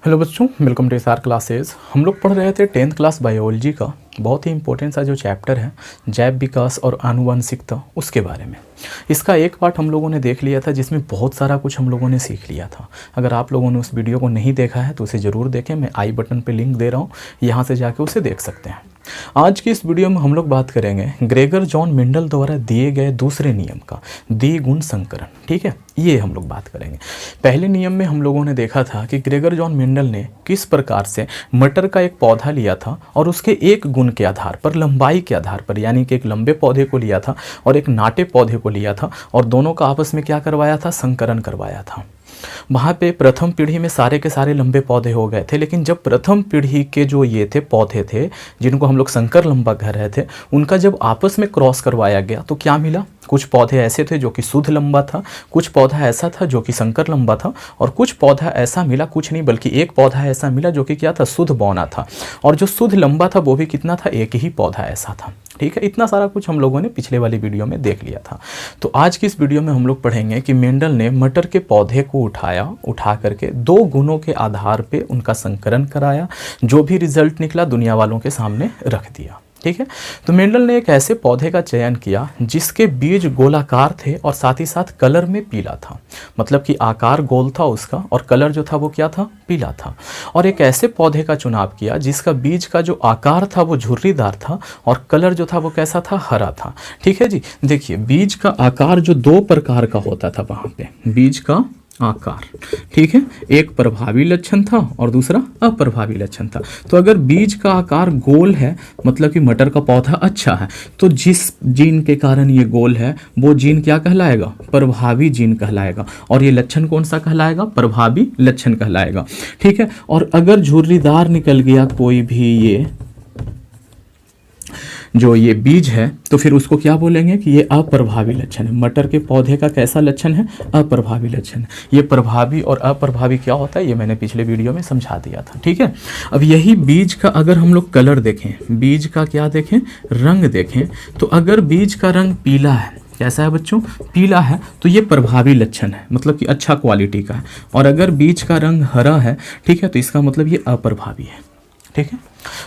Hello बच्चों, welcome to SR classes. हम लोग पढ़ रहे थे 10th क्लास बायोलॉजी का बहुत ही इंपॉर्टेंट सा जो चैप्टर है जैव विकास और आनुवंशिकता, उसके बारे में। इसका एक पार्ट हम लोगों ने देख लिया था जिसमें बहुत सारा कुछ हम लोगों ने सीख लिया था। अगर आप लोगों ने उस वीडियो को नहीं देखा है तो उसे ज़रूर देखें। मैं आई बटन पे लिंक दे रहा हूँ, यहाँ से जाके उसे देख सकते हैं। आज की इस वीडियो में हम लोग बात करेंगे ग्रेगर जॉन मेंडल द्वारा दिए गए दूसरे नियम का, द्विगुण संकरण। ठीक है, ये हम लोग बात करेंगे। पहले नियम में हम लोगों ने देखा था कि ग्रेगर जॉन मेंडल ने किस प्रकार से मटर का एक पौधा लिया था और उसके एक गुण के आधार पर, लंबाई के आधार पर, यानी कि एक लंबे पौधे को लिया था और एक नाटे पौधे को लिया था और दोनों का आपस में क्या करवाया था, संकरण करवाया था। वहाँ पे प्रथम पीढ़ी में सारे के सारे लंबे पौधे हो गए थे, लेकिन जब प्रथम पीढ़ी के जो ये थे पौधे थे जिनको हम लोग संकर लंबा कह रहे थे, उनका जब आपस में क्रॉस करवाया गया तो क्या मिला? कुछ पौधे ऐसे थे जो कि शुद्ध लंबा था, कुछ पौधा ऐसा था जो कि संकर लंबा था, और कुछ पौधा ऐसा मिला, कुछ नहीं बल्कि एक पौधा ऐसा मिला जो कि क्या था, शुद्ध बौना था। और जो शुद्ध लंबा था वो भी कितना था, एक ही पौधा ऐसा था। ठीक है, इतना सारा कुछ हम लोगों ने पिछले वाली वीडियो में देख लिया था। तो आज की इस वीडियो में हम लोग पढ़ेंगे कि मेंडल ने मटर के पौधे को उठा करके दो गुणों के आधार पे उनका संकरण कराया, जो भी रिजल्ट निकला दुनिया वालों के सामने रख दिया। ठीक है, तो मेंडल ने एक ऐसे पौधे का चयन किया जिसके बीज गोलाकार थे और साथ ही साथ कलर में पीला था। मतलब कि आकार गोल था उसका और कलर जो था वो क्या था, पीला था। और एक ऐसे पौधे का चुनाव किया जिसका बीज का जो आकार था वो झुर्रीदार था और कलर जो था वो कैसा था, हरा था। ठीक है जी, देखिए बीज का आकार जो दो प्रकार का होता था वहाँ पे, बीज का आकार, ठीक है, एक प्रभावी लक्षण था और दूसरा अप्रभावी लक्षण था। तो अगर बीज का आकार गोल है मतलब कि मटर का पौधा अच्छा है, तो जिस जीन के कारण ये गोल है वो जीन क्या कहलाएगा, प्रभावी जीन कहलाएगा। और ये लक्षण कौन सा कहलाएगा, प्रभावी लक्षण कहलाएगा। ठीक है, और अगर झुर्रीदार निकल गया कोई भी ये बीज है तो फिर उसको क्या बोलेंगे कि ये अप्रभावी लक्षण है। मटर के पौधे का कैसा लक्षण है, अप्रभावी लक्षण है। ये प्रभावी और अप्रभावी क्या होता है ये मैंने पिछले वीडियो में समझा दिया था। ठीक है, अब यही बीज का अगर हम लोग कलर देखें, बीज का क्या देखें, रंग देखें, तो अगर बीज का रंग पीला है, कैसा है बच्चों, पीला है, तो ये प्रभावी लक्षण है, मतलब कि अच्छा क्वालिटी का है। और अगर बीज का रंग हरा है, ठीक है, तो इसका मतलब ये अप्रभावी है। ठीक है,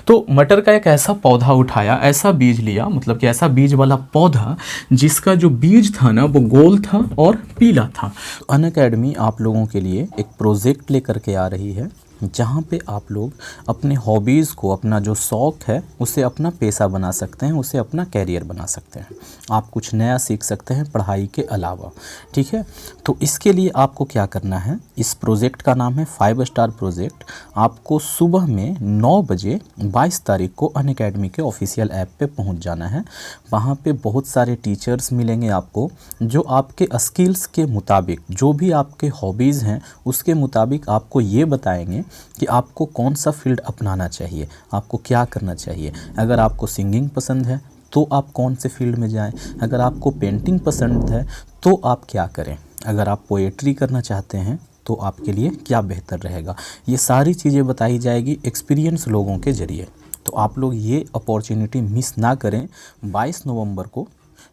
तो मटर का एक ऐसा पौधा उठाया, ऐसा बीज लिया, मतलब कि ऐसा बीज वाला पौधा जिसका जो बीज था ना वो गोल था और पीला था। अनअकैडमी आप लोगों के लिए एक प्रोजेक्ट लेकर के आ रही है जहाँ पे आप लोग अपने हॉबीज़ को, अपना जो शौक़ है उसे अपना पेशा बना सकते हैं, उसे अपना कैरियर बना सकते हैं। आप कुछ नया सीख सकते हैं पढ़ाई के अलावा। ठीक है, तो इसके लिए आपको क्या करना है, इस प्रोजेक्ट का नाम है 5 स्टार प्रोजेक्ट। आपको सुबह में 9 बजे 22 तारीख को अनअकैडमी के ऑफिशियल ऐप पे पहुंच जाना है। वहाँ पे बहुत सारे टीचर्स मिलेंगे आपको, जो आपके स्किल्स के मुताबिक, जो भी आपके हॉबीज़ हैं उसके मुताबिक आपको ये बताएंगे कि आपको कौन सा फील्ड अपनाना चाहिए, आपको क्या करना चाहिए। अगर आपको सिंगिंग पसंद है तो आप कौन से फील्ड में जाएं, अगर आपको पेंटिंग पसंद है तो आप क्या करें, अगर आप पोएट्री करना चाहते हैं तो आपके लिए क्या बेहतर रहेगा। ये सारी चीज़ें बताई जाएगी एक्सपीरियंस लोगों के ज़रिए। तो आप लोग ये अपॉर्चुनिटी मिस ना करें। 22 नवंबर को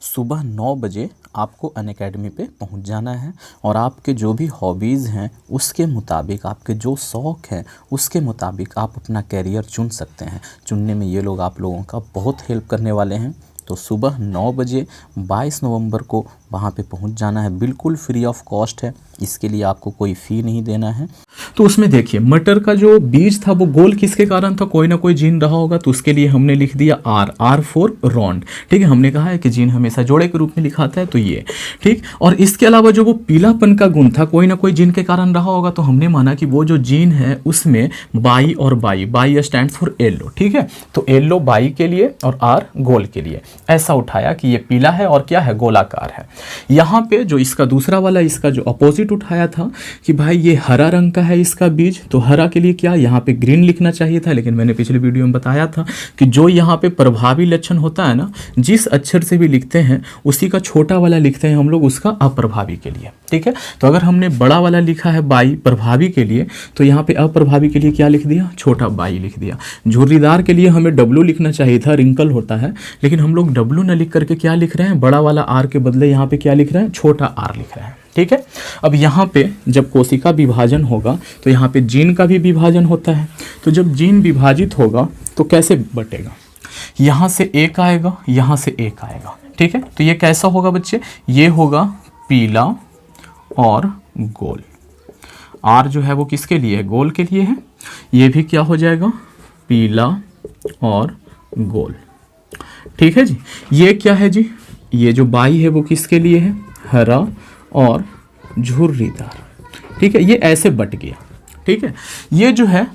सुबह 9 बजे आपको अनअकैडमी पे पहुंच जाना है और आपके जो भी हॉबीज़ हैं उसके मुताबिक, आपके जो शौक़ हैं उसके मुताबिक आप अपना कैरियर चुन सकते हैं। चुनने में ये लोग आप लोगों का बहुत हेल्प करने वाले हैं। तो सुबह 9 बजे 22 नवंबर को वहाँ पे पहुँच जाना है, बिल्कुल फ्री ऑफ कॉस्ट है, इसके लिए आपको कोई फ़ी नहीं देना है। तो उसमें देखिए मटर का जो बीज था वो गोल किसके कारण था, कोई ना कोई जीन रहा होगा, तो उसके लिए हमने लिख दिया R फॉर रॉन्ड। ठीक है, हमने कहा है कि जीन हमेशा जोड़े के रूप में लिखाता है, तो ये ठीक। और इसके अलावा जो वो पीलापन का गुण था कोई ना कोई जीन के कारण रहा होगा, तो हमने माना कि वो जो जीन है उसमें बाई और बाई स्टैंड फॉर येलो। ठीक है, तो येलो बाई के लिए और R गोल के लिए, ऐसा उठाया कि ये पीला है और क्या है, गोलाकार है। यहाँ पे जो इसका दूसरा वाला, इसका जो अपोजिट उठाया था कि भाई ये हरा रंग का है इसका बीज, तो हरा के लिए क्या, यहाँ पे ग्रीन लिखना चाहिए था, लेकिन मैंने पिछले वीडियो में बताया था कि जो यहाँ पे प्रभावी लक्षण होता है ना, जिस अक्षर से भी लिखते हैं उसी का छोटा वाला लिखते हैं हम लोग उसका अप्रभावी के लिए। ठीक है, तो अगर हमने बड़ा वाला लिखा है बाई प्रभावी के लिए, तो यहाँ पे अप्रभावी के लिए क्या लिख दिया, छोटा बाई लिख दिया। झुर्रीदार के लिए हमें W लिखना चाहिए था, रिंकल होता है, लेकिन हम लोग W न लिख करके क्या लिख रहे हैं, बड़ा वाला R के बदले यहाँ पे क्या लिख रहे हैं, छोटा R लिख रहे हैं। ठीक है। अब यहाँ पे जब कोशिका विभाजन होगा तो यहाँ पे जीन का भी विभाजन होता है। तो जब जीन विभाजित होगा तो कैसे बटेगा, यहाँ से एक आएगा, यहाँ से एक आएगा, ठीक है। तो ये कैसा होगा बच्चे, ये होगा पीला और गोल। आर जो है वो किसके लिए है, गोल के लिए है। ये भी क्या हो जाएगा, पीला और गोल, ठीक है जी। ये क्या है जी, ये जो बाई है वो किसके लिए है, हरा और झुर्रीदार, ठीक है। ये ऐसे बट गया, ठीक है। ये जो है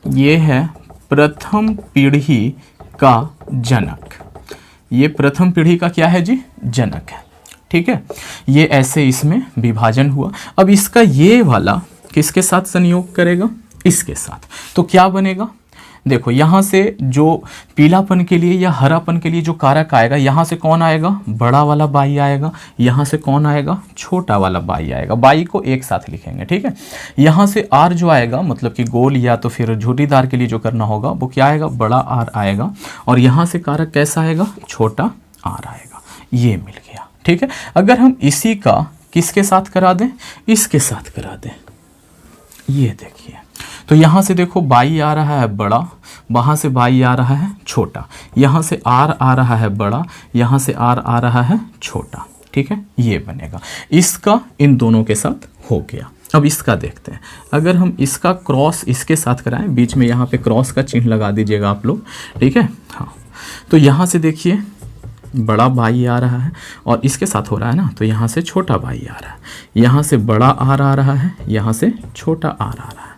ये है प्रथम पीढ़ी का जनक, ये प्रथम पीढ़ी का क्या है जी, जनक है, ठीक है। ये ऐसे इसमें विभाजन हुआ। अब इसका ये वाला किसके साथ संयोग करेगा, इसके साथ। तो क्या बनेगा, देखो यहाँ से जो पीलापन के लिए या हरापन के लिए जो कारक आएगा, यहाँ से कौन आएगा, बड़ा वाला बाई आएगा, यहाँ से कौन आएगा, छोटा वाला बाई आएगा। बाई को एक साथ लिखेंगे, ठीक है। यहाँ से आर जो आएगा, मतलब कि गोल या तो फिर झुर्रीदार के लिए जो करना होगा वो क्या आएगा, बड़ा आर आएगा। और यहाँ से कारक कैसा आएगा, छोटा आर आएगा। ये मिल गया, ठीक है। अगर हम इसी का किसके साथ करा दें, इसके साथ करा दें, ये देखिए। तो यहाँ से देखो बाई आ रहा है बड़ा, वहाँ से बाई आ रहा है छोटा, यहाँ से आर आ रहा है बड़ा, यहाँ से आर आ रहा है छोटा, ठीक है। ये बनेगा, इसका इन दोनों के साथ हो गया। अब इसका देखते हैं। अगर हम इसका क्रॉस इसके साथ कराएं, बीच में यहाँ पे क्रॉस का चिन्ह लगा दीजिएगा आप लोग, ठीक है। हाँ, तो यहाँ से देखिए बड़ा बाई आ रहा है और इसके साथ हो रहा है ना, तो यहाँ से छोटा बाई आ रहा है, यहाँ से बड़ा आर आ रहा है, यहाँ से छोटा आर आ रहा है,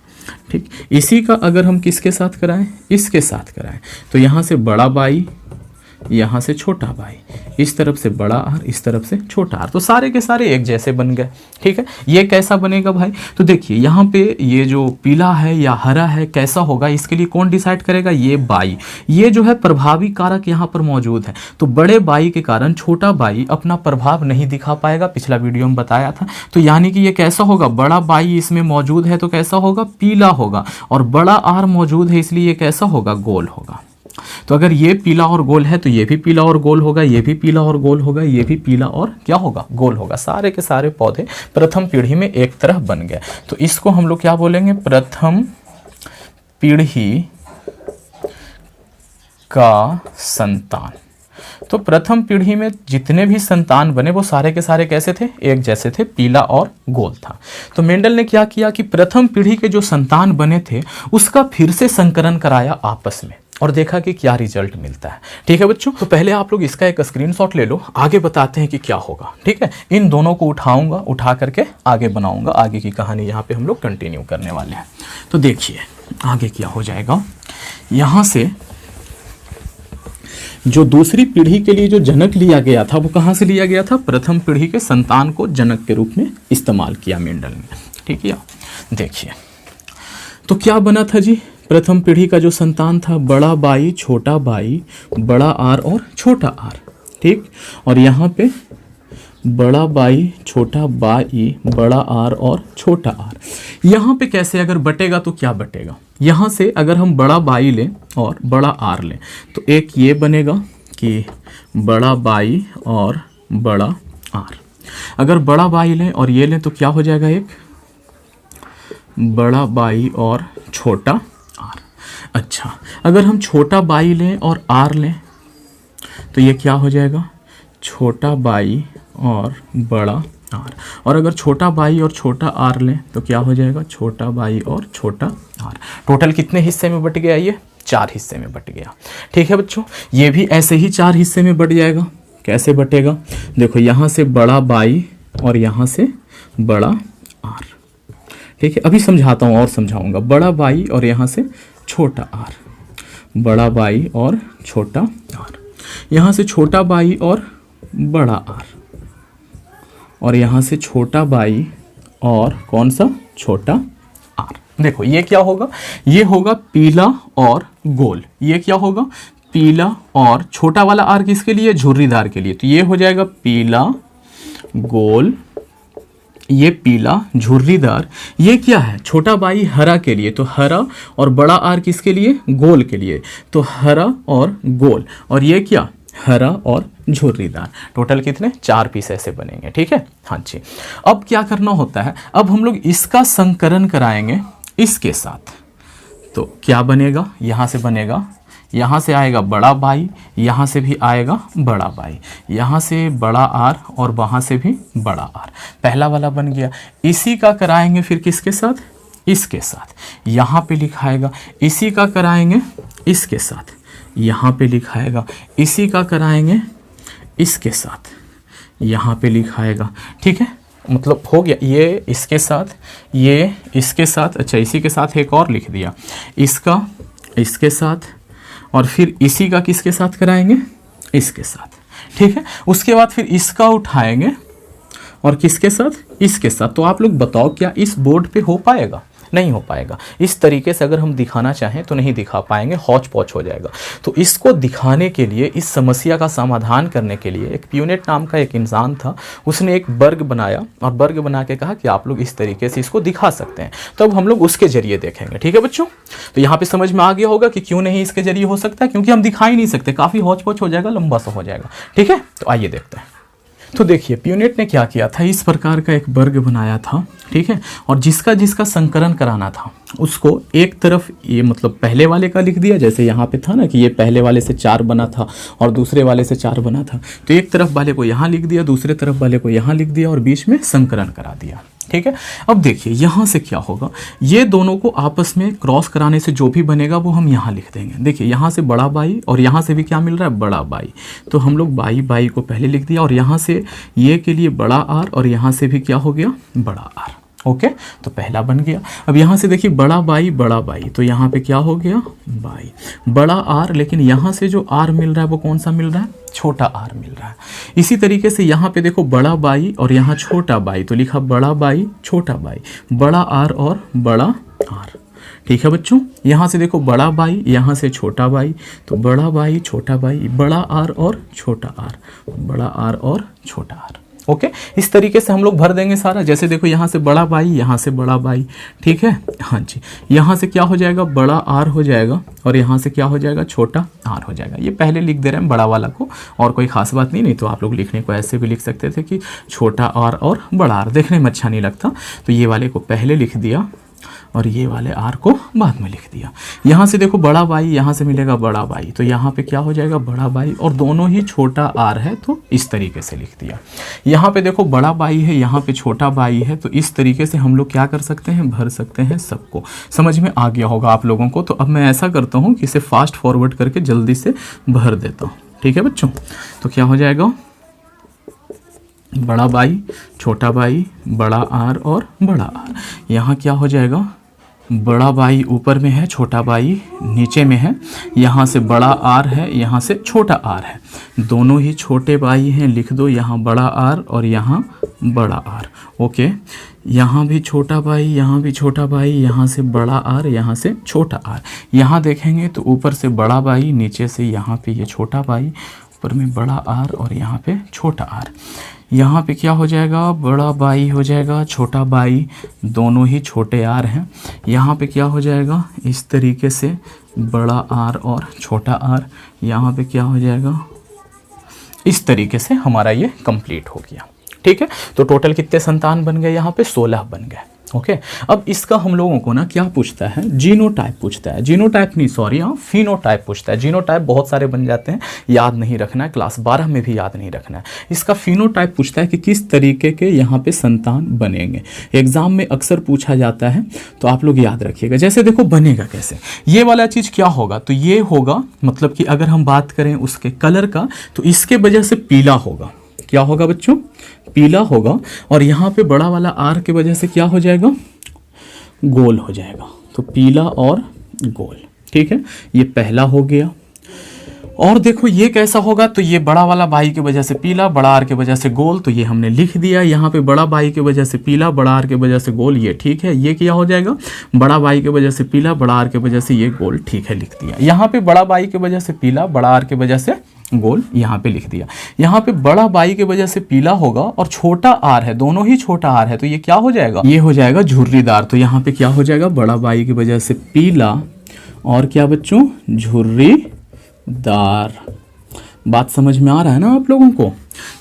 ठीक। इसी का अगर हम किसके साथ कराएं, इसके साथ कराएं, तो यहाँ से बड़ा बाई, यहाँ से छोटा बाई, इस तरफ से बड़ा आर, इस तरफ से छोटा आर, तो सारे के सारे एक जैसे बन गए, ठीक है। ये कैसा बनेगा भाई, तो देखिए यहाँ पे ये जो पीला है या हरा है कैसा होगा, इसके लिए कौन डिसाइड करेगा, ये बाई। ये जो है प्रभावी कारक यहाँ पर मौजूद है, तो बड़े बाई के कारण छोटा बाई अपना प्रभाव नहीं दिखा पाएगा, पिछला वीडियो में बताया था। तो यानी कि ये कैसा होगा, बड़ा बाई इसमें मौजूद है तो कैसा होगा, पीला होगा, और बड़ा आर मौजूद है इसलिए ये कैसा होगा, गोल होगा। तो अगर ये पीला और गोल है तो ये भी पीला और गोल होगा, ये भी पीला और गोल होगा, ये भी पीला और क्या होगा, गोल होगा। सारे के सारे पौधे प्रथम पीढ़ी में एक तरह बन गए। तो इसको हम लोग क्या बोलेंगे, प्रथम पीढ़ी का संतान। तो प्रथम पीढ़ी में जितने भी संतान बने वो सारे के सारे कैसे थे, एक जैसे थे, पीला और गोल था। तो मेंडल ने क्या किया कि प्रथम पीढ़ी के जो संतान बने थे उसका फिर से संकरण कराया आपस में, और देखा कि क्या रिजल्ट मिलता है, ठीक है बच्चों। तो पहले आप लोग इसका एक स्क्रीनशॉट ले लो, आगे बताते हैं कि क्या होगा, ठीक है। इन दोनों को उठाऊंगा, उठा करके आगे बनाऊंगा, आगे की कहानी यहाँ पे हम लोग कंटिन्यू करने वाले हैं। तो देखिए आगे क्या हो जाएगा, यहाँ से जो दूसरी पीढ़ी के लिए जो जनक लिया गया था वो कहाँ से लिया गया था, प्रथम पीढ़ी के संतान को जनक के रूप में इस्तेमाल किया मेंडल ने, ठीक है। देखिए तो क्या बना था जी, प्रथम पीढ़ी का जो संतान था, बड़ा बाई, छोटा बाई, बड़ा आर और छोटा आर, ठीक। और यहाँ पे बड़ा बाई, छोटा बाई, बड़ा आर और छोटा आर। यहाँ पे कैसे अगर बटेगा तो क्या बटेगा, यहाँ से अगर हम बड़ा बाई लें और बड़ा आर लें तो एक ये बनेगा कि बड़ा बाई और बड़ा आर। अगर बड़ा बाई लें और ये लें तो क्या हो जाएगा, एक बड़ा बाई और छोटा आर। अच्छा, अगर हम छोटा बाई लें और आर लें तो ये क्या हो जाएगा, छोटा बाई और बड़ा आर। और अगर छोटा बाई और छोटा आर लें तो क्या हो जाएगा, छोटा बाई और छोटा आर। टोटल कितने हिस्से में बट गया, ये 4 हिस्से में बट गया, ठीक है बच्चों। ये भी ऐसे ही 4 हिस्से में बट जाएगा। कैसे बटेगा, देखो यहाँ से बड़ा बाई और यहाँ से बड़ा आर, ठीक है। अभी समझाता हूँ और समझाऊंगा। बड़ा बाई और यहाँ से छोटा आर, बड़ा बाई और छोटा आर, यहाँ से छोटा बाई और बड़ा आर, और यहाँ से छोटा बाई और कौन सा, छोटा आर। देखो ये क्या होगा, ये होगा पीला और गोल। ये क्या होगा, पीला और छोटा वाला आर किसके लिए, झुर्रीदार के लिए। तो ये हो जाएगा पीला गोल, ये पीला झुर्रीदार। ये क्या है, छोटा बाई हरा के लिए, तो हरा, और बड़ा आर किसके लिए, गोल के लिए, तो हरा और गोल। और ये क्या, हरा और झुर्रीदार। टोटल कितने? 4 पीस ऐसे बनेंगे, ठीक है। हाँ जी, अब क्या करना होता है, अब हम लोग इसका संकरण कराएंगे इसके साथ, तो क्या बनेगा, यहाँ से बनेगा, यहाँ से आएगा बड़ा बाई, यहाँ से भी आएगा बड़ा बाई, यहाँ से बड़ा आर और वहाँ से भी बड़ा आर। पहला वाला बन गया। इसी का कराएंगे फिर किसके साथ? इसके साथ। यहाँ पे लिखाएगा। इसी का कराएंगे इसके साथ, यहाँ पे लिखाएगा। इसी का कराएंगे इसके साथ, यहाँ पे लिखाएगा, ठीक है। मतलब हो गया, ये इसके साथ, ये इसके साथ, अच्छा इसी के साथ एक और लिख दिया, इसका इसके साथ, और फिर इसी का किसके साथ कराएंगे? इसके साथ, ठीक है। उसके बाद फिर इसका उठाएंगे और किसके साथ? इसके साथ। तो आप लोग बताओ क्या इस बोर्ड पे हो पाएगा? नहीं हो पाएगा। इस तरीके से अगर हम दिखाना चाहें तो नहीं दिखा पाएंगे, हौच पौच हो जाएगा। तो इसको दिखाने के लिए, इस समस्या का समाधान करने के लिए एक प्यूनेट नाम का एक इंसान था, उसने एक वर्ग बनाया और वर्ग बना के कहा कि आप लोग इस तरीके से इसको दिखा सकते हैं। तो अब हम लोग उसके जरिए देखेंगे, ठीक है बच्चों। तो यहाँ पे समझ में आ गया होगा कि क्यों नहीं इसके जरिए हो सकता है, क्योंकि हम दिखा ही नहीं सकते, काफ़ी हौच पौच हो जाएगा, लंबा सा हो जाएगा, ठीक है। तो आइए देखते हैं। तो देखिए प्यूनेट ने क्या किया था, इस प्रकार का एक वर्ग बनाया था, ठीक है। और जिसका जिसका संकरण कराना था उसको एक तरफ ये मतलब पहले वाले का लिख दिया, जैसे यहाँ पे था ना कि ये पहले वाले से 4 बना था और दूसरे वाले से 4 बना था, तो एक तरफ वाले को यहाँ लिख दिया, दूसरे तरफ वाले को यहाँ लिख दिया और बीच में संकरण करा दिया, ठीक है। अब देखिए यहाँ से क्या होगा, ये दोनों को आपस में क्रॉस कराने से जो भी बनेगा वो हम यहाँ लिख देंगे। देखिए यहाँ से बड़ा बाई और यहाँ से भी क्या मिल रहा है? बड़ा बाई। तो हम लोग बाई बाई को पहले लिख दिया और यहाँ से ये के लिए बड़ा आर और यहाँ से भी क्या हो गया? बड़ा आर। ओके, तो पहला बन गया। अब यहाँ से देखिए बड़ा बाई, तो यहाँ पे क्या हो गया? बाई। बड़ा आर, लेकिन यहाँ से जो आर मिल रहा है वो कौन सा मिल रहा है? छोटा आर मिल रहा है। इसी तरीके से यहाँ पे देखो बड़ा बाई और यहाँ छोटा बाई, तो लिखा बड़ा बाई छोटा बाई, बड़ा आर और बड़ा आर, ठीक है बच्चों। यहाँ से देखो बड़ा बाई, यहाँ से छोटा बाई, तो बड़ा बाई छोटा बाई, बड़ा आर और छोटा आर, बड़ा आर और छोटा आर। ओके, इस तरीके से हम लोग भर देंगे सारा। जैसे देखो यहाँ से बड़ा बाई, यहाँ से बड़ा बाई, ठीक है। हाँ जी, यहाँ से क्या हो जाएगा? बड़ा आर हो जाएगा और यहाँ से क्या हो जाएगा? छोटा आर हो जाएगा। ये पहले लिख दे रहे हैं बड़ा वाला को, और कोई खास बात नहीं तो आप लोग लिखने को ऐसे भी लिख सकते थे कि छोटा आर और बड़ा आर, देखने में अच्छा नहीं लगता, तो ये वाले को पहले लिख दिया और ये वाले आर को बाद में लिख दिया। यहाँ से देखो बड़ा बाई, यहाँ से मिलेगा बड़ा बाई, तो यहाँ पे क्या हो जाएगा? बड़ा बाई, और दोनों ही छोटा आर है तो इस तरीके से लिख दिया। यहाँ पे देखो बड़ा बाई है, यहाँ पे छोटा बाई है, तो इस तरीके से हम लोग क्या कर सकते हैं? भर सकते हैं सबको। समझ में आ गया होगा आप लोगों को। तो अब मैं ऐसा करता हूँ कि इसे फास्ट फॉरवर्ड करके जल्दी से भर देता हूँ, ठीक है बच्चों। तो क्या हो जाएगा? बड़ा बाई छोटा बाई, बड़ा आर और बड़ा आर। यहाँ क्या हो जाएगा? बड़ा बाई ऊपर में है, छोटा बाई नीचे में है, यहाँ से बड़ा आर है, यहाँ से छोटा आर है, दोनों ही छोटे बाई हैं, लिख दो यहाँ बड़ा आर और यहाँ बड़ा आर। ओके, यहाँ भी छोटा बाई, यहाँ भी छोटा बाई, यहाँ से बड़ा आर, यहाँ से छोटा आर। यहाँ देखेंगे तो ऊपर से बड़ा बाई, नीचे से यहाँ पे ये छोटा बाई, ऊपर में बड़ा आर और यहाँ पे छोटा आर। यहाँ पे क्या हो जाएगा? बड़ा बाई हो जाएगा, छोटा बाई, दोनों ही छोटे आर हैं। यहाँ पे क्या हो जाएगा? इस तरीके से बड़ा आर और छोटा आर। यहाँ पे क्या हो जाएगा? इस तरीके से हमारा ये कंप्लीट हो गया, ठीक है। तो टोटल कितने संतान बन गए? यहाँ पे 16 बन गए। ओके, अब इसका हम लोगों को ना क्या पूछता है? जीनोटाइप पूछता है। जीनोटाइप नहीं, सॉरी, हाँ फिनोटाइप पूछता है। जीनोटाइप बहुत सारे बन जाते हैं, याद नहीं रखना है, क्लास 12 में भी याद नहीं रखना है। इसका फिनोटाइप पूछता है कि किस तरीके के यहाँ पे संतान बनेंगे। एग्जाम में अक्सर पूछा जाता है, तो आप लोग याद रखिएगा। जैसे देखो बनेगा कैसे, ये वाला चीज़ क्या होगा? तो ये होगा, मतलब कि अगर हम बात करें उसके कलर का, तो इसके वजह से पीला होगा। क्या होगा बच्चों? पीला होगा। और यहाँ पे बड़ा वाला आर के वजह से क्या हो जाएगा? गोल हो जाएगा। तो पीला और गोल, ठीक है, ये पहला हो गया। और देखो ये कैसा होगा? तो ये बड़ा वाला बाई की वजह से पीला, बड़ा आर के वजह से गोल, तो ये हमने लिख दिया। यहाँ पे बड़ा बाई की वजह से पीला, बड़ा आर के वजह से गोल, ये ठीक है। ये क्या हो जाएगा? बड़ा बाई की वजह से पीला, बड़ा आर के वजह से ये गोल, ठीक है, लिख दिया। यहाँ पे बड़ा बाई की वजह से पीला, बड़ा आर के वजह से गोल, यहाँ पे लिख दिया। यहाँ पे बड़ा बाई की वजह से पीला होगा और छोटा आर है, दोनों ही छोटा आर है, तो ये क्या हो जाएगा? ये हो जाएगा झुर्रीदार। तो यहाँ पे क्या हो जाएगा? बड़ा बाई की वजह से पीला और क्या बच्चों? झुर्रीदार। बात समझ में आ रहा है ना आप लोगों को?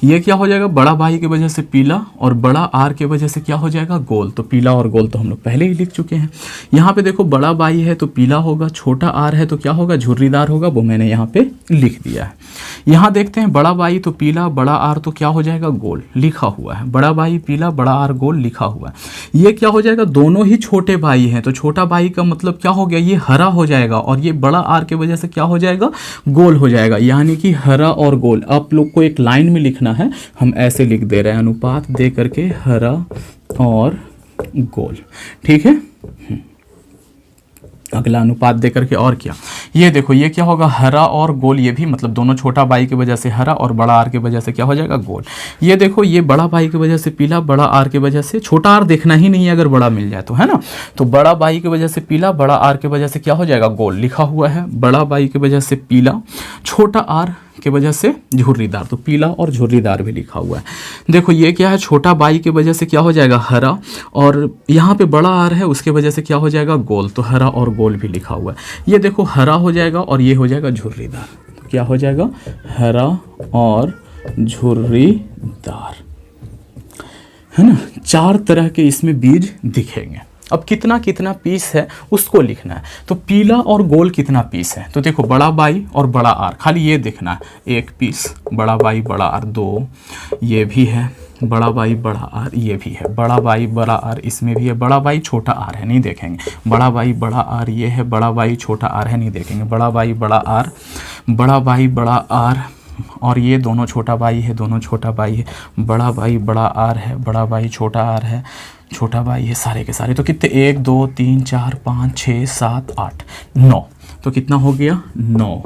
ये क्या हो जाएगा, बड़ा बाई की वजह से पीला और बड़ा आर के वजह से क्या हो जाएगा, गोल। तो पीला और गोल तो हम लोग पहले ही लिख चुके हैं। यहाँ पे देखो बड़ा बाई है तो पीला होगा, छोटा आर है तो क्या होगा, झुर्रीदार होगा, वो मैंने यहाँ पे लिख दिया है। यहाँ देखते हैं बड़ा बाई तो पीला, बड़ा आर तो क्या हो जाएगा, गोल, लिखा हुआ है। बड़ा बाई पीला, बड़ा आर गोल, लिखा हुआ है। ये क्या हो जाएगा, दोनों ही छोटे बाई हैं तो छोटा बाई का मतलब क्या हो गया, ये हरा हो जाएगा और ये बड़ा आर के वजह से क्या हो जाएगा, गोल हो जाएगा। यानी कि हरा और गोल। आप लोग को एक लाइन में लिखना है, हम ऐसे लिख दे रहे हैं, अनुपात दे करके हरा और गोल। ठीक है, अगला अनुपात दे करके और क्या, ये देखो ये क्या होगा, हरा और गोल। ये भी मतलब दोनों छोटा बाई की वजह से हरा और बड़ा आर की वजह से क्या हो जाएगा, गोल। ये देखो ये बड़ा बाई की वजह से पीला, बड़ा आर की वजह से, छोटा आर देखना ही नहीं है अगर बड़ा मिल जाए तो, है ना। तो बड़ा बाई की वजह से पीला, बड़ा आर की वजह से क्या हो जाएगा, गोल, लिखा हुआ है। बड़ा बाई की वजह से पीला, छोटा आर के वजह से झुर्रीदार, तो पीला और झुर्रीदार भी लिखा हुआ है। देखो ये क्या है, छोटा बाई की वजह से क्या हो जाएगा, हरा, और यहाँ पे बड़ा आर है उसके वजह से क्या हो जाएगा, गोल। तो हरा और गोल भी लिखा हुआ है। ये देखो हरा हो जाएगा और ये हो जाएगा झुर्रीदार। तो क्या हो जाएगा, हरा और झुर्रीदार, है ना। 4 तरह के इसमें बीज दिखेंगे। अब कितना कितना पीस है उसको लिखना है। तो पीला और गोल कितना पीस है, तो देखो बड़ा बाई और बड़ा आर, खाली ये देखना है, 1 पीस, बड़ा बाई बड़ा आर 2, ये भी है, बड़ा बाई बड़ा आर ये भी है, बड़ा बाई बड़ा आर इसमें भी है, बड़ा बाई छोटा आर है, नहीं देखेंगे, बड़ा बाई बड़ा आर ये है, बड़ा बाई छोटा आर है, नहीं देखेंगे, बड़ा बाई बड़ा आर, बड़ा बाई बड़ा आर, और ये दोनों छोटा बाई है, दोनों छोटा बाई है, बड़ा बाई बड़ा आर है, बड़ा बाई छोटा आर है, छोटा बाई है, सारे के सारे। तो कितने, 1 2 3 4 5 6 7 8 9, तो कितना हो गया, 9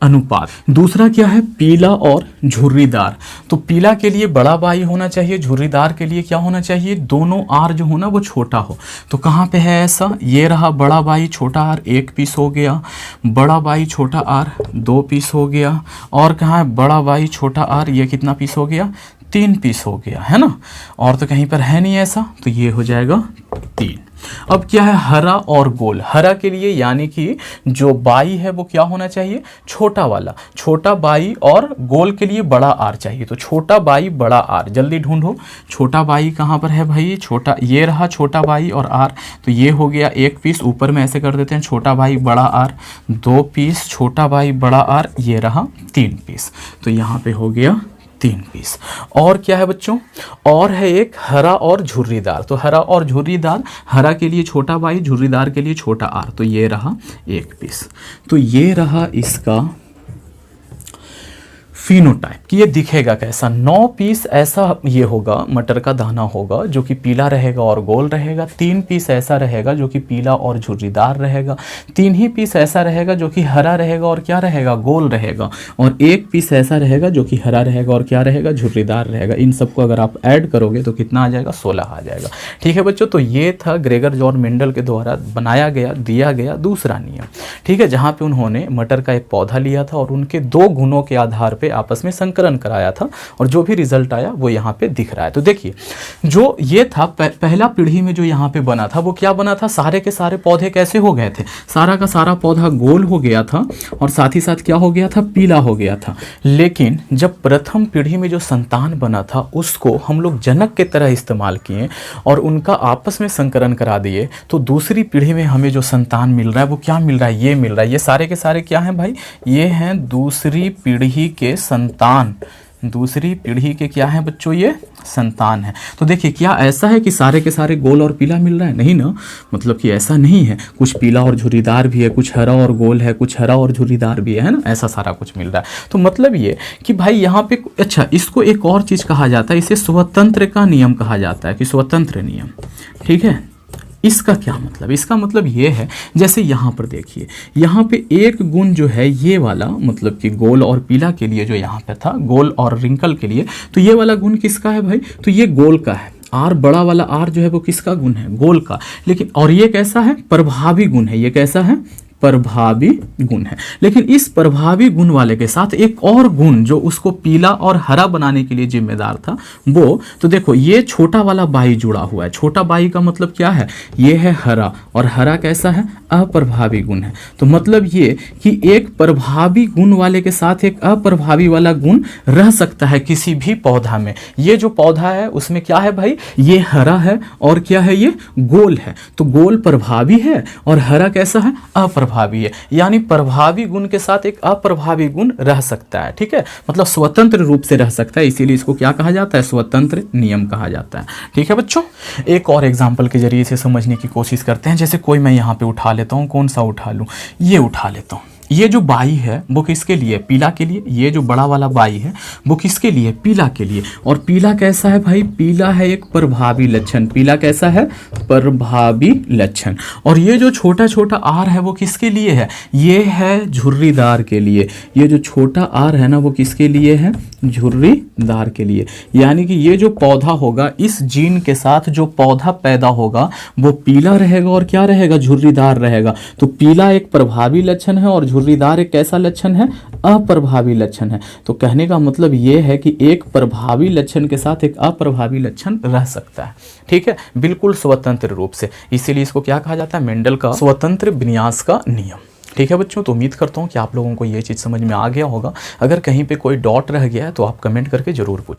अनुपात। दूसरा क्या है, पीला और झुर्रीदार। तो पीला के लिए बड़ा बाई होना चाहिए, झुर्रीदार के लिए क्या होना चाहिए, दोनों आर जो हो ना वो छोटा हो। तो कहाँ पे है ऐसा, ये रहा बड़ा बाई छोटा आर 1 पीस हो गया, बड़ा बाई छोटा आर 2 पीस हो गया, और कहाँ है बड़ा बाई छोटा आर, ये कितना पीस हो गया, 3 पीस हो गया, है ना। और तो कहीं पर है नहीं ऐसा, तो ये हो जाएगा 3। अब क्या है, हरा और गोल। हरा के लिए यानी कि जो बाई है वो क्या होना चाहिए, छोटा वाला, छोटा बाई, और गोल के लिए बड़ा आर चाहिए। तो छोटा बाई बड़ा आर, जल्दी ढूंढो, छोटा बाई कहाँ पर है भाई, छोटा, ये रहा छोटा बाई और आर, तो ये हो गया 1 पीस, ऊपर में ऐसे कर देते हैं, छोटा बाई बड़ा आर 2 पीस, छोटा बाई बड़ा आर, ये रहा 3 पीस, तो यहाँ पे हो गया 3 पीस। और क्या है बच्चों, और है एक हरा और झुर्रीदार। तो हरा और झुर्रीदार, हरा के लिए छोटा बाई, झुर्रीदार के लिए छोटा आर, तो ये रहा 1 पीस। तो ये रहा इसका फिनोटाइप कि ये दिखेगा कैसा। 9 पीस ऐसा ये होगा, मटर का दाना होगा जो कि पीला रहेगा और गोल रहेगा। 3 पीस ऐसा रहेगा जो कि पीला और झुर्रीदार रहेगा। 3 ही पीस ऐसा रहेगा जो कि हरा रहेगा और क्या रहेगा, गोल रहेगा। और 1 पीस ऐसा रहेगा जो कि हरा रहेगा और क्या रहेगा, झुर्रीदार रहेगा। इन सबको अगर आप ऐड करोगे तो कितना आ जाएगा, 16 आ जाएगा। ठीक है बच्चों, तो ये था ग्रेगर जॉन मेंडल के द्वारा बनाया गया, दिया गया दूसरा नियम। ठीक है, जहाँ पे उन्होंने मटर का एक पौधा लिया था और उनके 2 गुणों के आधार पे आपस में संकरण कराया था, और जो भी रिजल्ट आया वो यहाँ पे दिख रहा है। तो देखिए, जो ये था पहला पीढ़ी में जो यहाँ पे बना था वो क्या बना था, सारे के सारे पौधे कैसे हो गए थे, सारा का सारा पौधा गोल हो गया था और साथ ही साथ क्या हो गया था, पीला हो गया था। लेकिन जब प्रथम पीढ़ी में जो संतान बना था उसको हम लोग जनक के तरह इस्तेमाल किए और उनका आपस में संकरण करा दिए, तो दूसरी पीढ़ी में हमें जो संतान मिल रहा है वो क्या मिल रहा है, ये मिल रहा है। ये सारे के सारे क्या हैं भाई, ये हैं दूसरी पीढ़ी के संतान। दूसरी पीढ़ी के क्या है बच्चों, ये संतान है। तो देखिए, क्या ऐसा है कि सारे के सारे गोल और पीला मिल रहा है, नहीं ना, मतलब कि ऐसा नहीं है। कुछ पीला और झुर्रीदार भी है, कुछ हरा और गोल है, कुछ हरा और झुर्रीदार भी है ना, ऐसा सारा कुछ मिल रहा है। तो मतलब ये कि भाई यहाँ पे, अच्छा, इसको एक और चीज कहा जाता है, इसे स्वतंत्र का नियम कहा जाता है, कि स्वतंत्र नियम। ठीक है, इसका क्या मतलब, इसका मतलब ये है, जैसे यहाँ पर देखिए, यहाँ पे एक गुण जो है ये वाला, मतलब कि गोल और पीला के लिए जो यहाँ पे था, गोल और रिंकल के लिए, तो ये वाला गुण किसका है भाई, तो ये गोल का है। आर, बड़ा वाला आर जो है वो किसका गुण है, गोल का। लेकिन और ये कैसा है, प्रभावी गुण है। ये कैसा है, प्रभावी गुण है। लेकिन इस प्रभावी गुण वाले के साथ एक और गुण जो उसको पीला और हरा बनाने के लिए जिम्मेदार था वो, तो देखो ये छोटा वाला बाई जुड़ा हुआ है। छोटा बाई का मतलब क्या है, ये है हरा, और हरा कैसा है, अप्रभावी गुण है। तो मतलब ये कि एक प्रभावी गुण वाले के साथ एक अप्रभावी वाला गुण रह सकता है किसी भी पौधा में। ये जो पौधा है उसमें क्या है भाई, ये हरा है और क्या है, ये गोल है। तो गोल प्रभावी है और हरा कैसा है, अप्रभावी है। यानी प्रभावी गुण के साथ एक अप्रभावी गुण रह सकता है, ठीक है, मतलब स्वतंत्र रूप से रह सकता है। इसीलिए इसको क्या कहा जाता है, स्वतंत्र नियम कहा जाता है। ठीक है बच्चों, एक और एग्जाम्पल के जरिए इसे समझने की कोशिश करते हैं। जैसे कोई मैं यहाँ पे उठा लेता हूँ, कौन सा उठा लूँ, ये उठा लेता हूँ। ये जो बाई है वो किसके लिए, पीला के लिए। ये जो बड़ा वाला बाई है वो किसके लिए, पीला के लिए। और पीला कैसा है भाई, पीला है एक प्रभावी लक्षण। पीला कैसा है, प्रभावी लक्षण। और ये जो छोटा छोटा आर है वो किसके लिए है, ये है झुर्रीदार के लिए। ये जो छोटा आर है ना वो किसके लिए है, झुर्रीदार के लिए। यानी कि ये जो पौधा होगा, इस जीन के साथ जो पौधा पैदा होगा वो पीला रहेगा और क्या रहेगा, झुर्रीदार रहेगा। तो पीला एक प्रभावी लक्षण है और झुर्रीदार एक कैसा लक्षण है, अप्रभावी लक्षण है। तो कहने का मतलब ये है कि एक प्रभावी लक्षण के साथ एक अप्रभावी लक्षण रह सकता है, ठीक है, बिल्कुल स्वतंत्र रूप से। इसीलिए इसको क्या कहा जाता है, मेंडल का स्वतंत्र विन्यास का नियम। ठीक है बच्चों, तो उम्मीद करता हूँ कि आप लोगों को ये चीज़ समझ में आ गया होगा। अगर कहीं पे कोई डॉट रह गया है तो आप कमेंट करके जरूर पूछें।